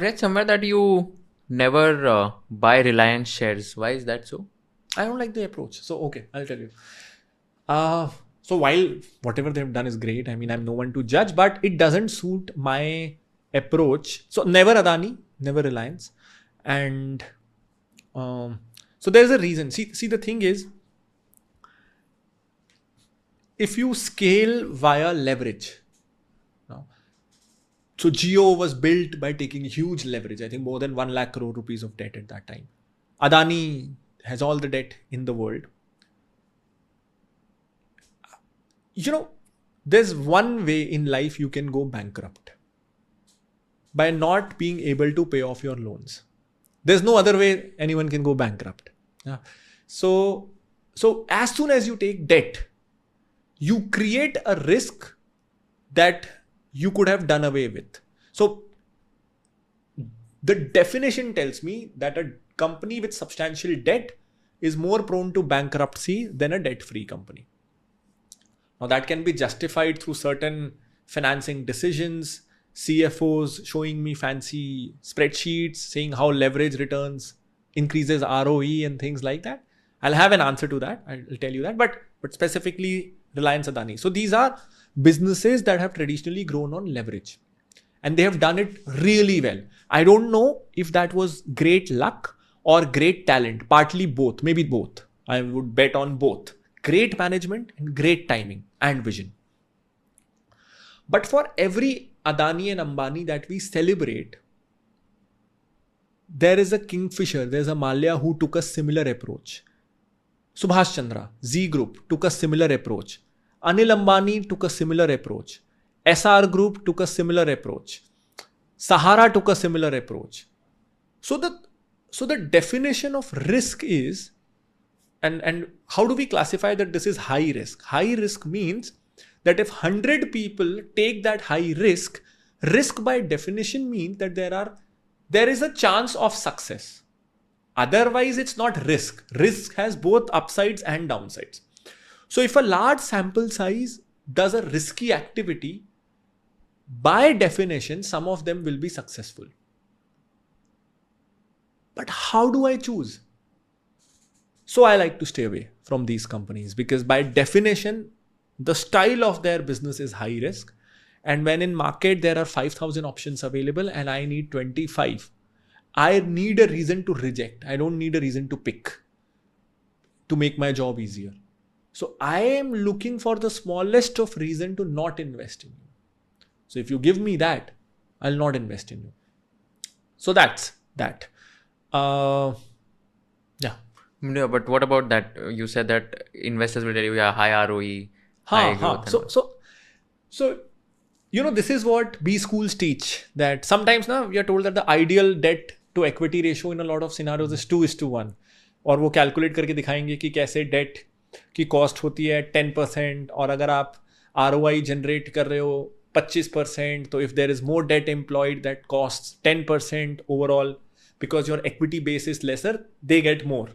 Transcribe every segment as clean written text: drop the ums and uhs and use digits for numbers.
read somewhere that you never buy Reliance shares. Why is that so? I don't like the approach. So, okay, I'll tell you. So while whatever they've done is great, I mean, I'm no one to judge, but it doesn't suit my approach. So never Adani, never Reliance. And so there's a reason. See, the thing is, if you scale via leverage, now, so Jio was built by taking huge leverage. I think more than 1 lakh crore rupees of debt at that time. Adani has all the debt in the world. There's one way in life you can go bankrupt: by not being able to pay off your loans. There's no other way anyone can go bankrupt. Yeah. So as soon as you take debt, you create a risk that you could have done away with. So the definition tells me that a company with substantial debt is more prone to bankruptcy than a debt-free company. Now that can be justified through certain financing decisions, CFOs showing me fancy spreadsheets saying how leverage returns increases ROE and things like that. I'll have an answer to that. I'll tell you that. But specifically Reliance Adani. So these are businesses that have traditionally grown on leverage. And they have done it really well. I don't know if that was great luck or great talent. Partly both. Maybe both. I would bet on both. Great management and great timing and vision. But for every Adani and Ambani that we celebrate, there is a Kingfisher, there's a Malia who took a similar approach. Subhash Chandra, Z Group took a similar approach. Anil Ambani took a similar approach. SR Group took a similar approach. Sahara took a similar approach. So the definition of risk is, and how do we classify that this is high risk? High risk means that if 100 people take that high risk, risk by definition means that there is a chance of success. Otherwise, it's not risk. Risk has both upsides and downsides. So if a large sample size does a risky activity, by definition, some of them will be successful. But how do I choose? So I like to stay away from these companies because by definition, the style of their business is high risk. And when in market, there are 5,000 options available and I need 25, I need a reason to reject. I don't need a reason to pick to make my job easier. So I am looking for the smallest of reason to not invest in you. So if you give me that, I'll not invest in you. So that's that. Yeah. No, but what about that? You said that investors will tell you, yeah, high ROE, high growth. So this is what B schools teach, that sometimes now we are told that the ideal debt to equity ratio in a lot of scenarios is 2:1. और वो calculate करके दिखाएंगे कि कैसे debt की cost होती है 10% और अगर आप ROI generate कर रहे हो 25%, तो if there is more debt employed that costs 10% overall because your equity base is lesser, they get more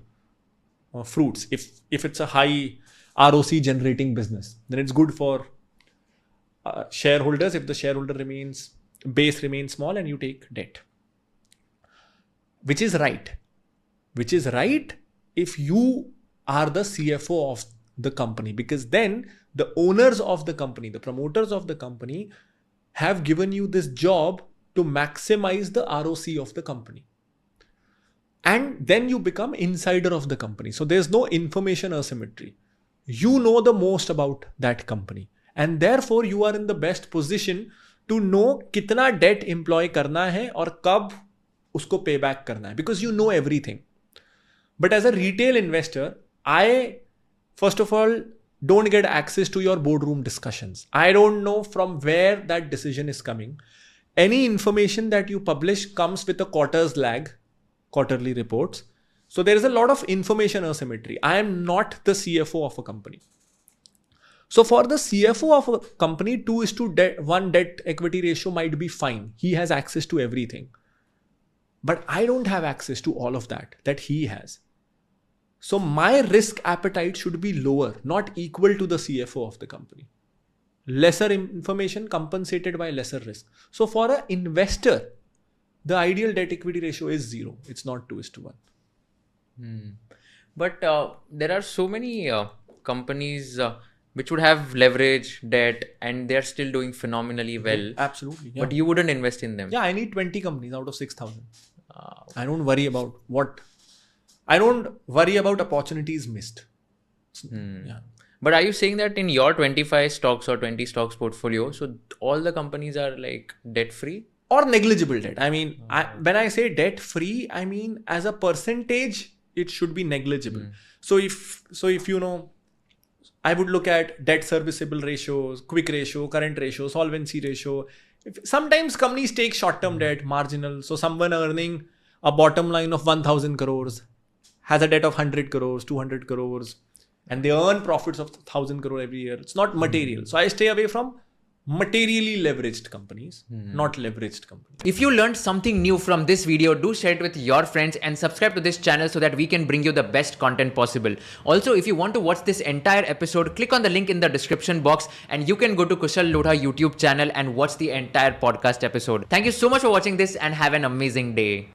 fruits. If it's a high ROC generating business, then it's good for shareholders if the shareholder base remains small and you take debt. Which is right if you are the CFO of the company, because then the owners of the company, the promoters of the company have given you this job to maximize the ROC of the company. And then you become insider of the company. So there's no information asymmetry. You know the most about that company. And therefore you are in the best position to know kitna debt employ karna hai aur kab usko pay back karna hai, because you know everything. But as a retail investor, I first of all don't get access to your boardroom discussions. I don't know from where that decision is coming. Any information that you publish comes with a quarter's lag, quarterly reports. So there is a lot of information asymmetry. I am not the CFO of a company. So for the CFO of a company, 2:1 debt equity ratio might be fine. He has access to everything. But I don't have access to all of that he has. So my risk appetite should be lower, not equal to the CFO of the company. Lesser information compensated by lesser risk. So for an investor, the ideal debt equity ratio is 0. It's not 2:1. But there are so many companies which would have leverage, debt, and they're still doing phenomenally well. Absolutely. Yeah. But you wouldn't invest in them. Yeah, I need 20 companies out of 6,000. I don't worry about I don't worry about opportunities missed. Yeah. But are you saying that in your 25 stocks or 20 stocks portfolio, so all the companies are like debt free? Or negligible debt. I mean, when I say debt free, I mean as a percentage, it should be negligible. So if you know, I would look at debt serviceable ratios, quick ratio, current ratio, solvency ratio. Sometimes companies take short-term debt, marginal. So someone earning a bottom line of 1,000 crores has a debt of 100 crores, 200 crores, and they earn profits of 1,000 crore every year. It's not material. So I stay away from materially leveraged companies, not leveraged companies. If you learned something new from this video, do share it with your friends and subscribe to this channel so that we can bring you the best content possible. Also, if you want to watch this entire episode, click on the link in the description box and you can go to Kushal Lodha YouTube channel and watch the entire podcast episode. Thank you so much for watching this and have an amazing day.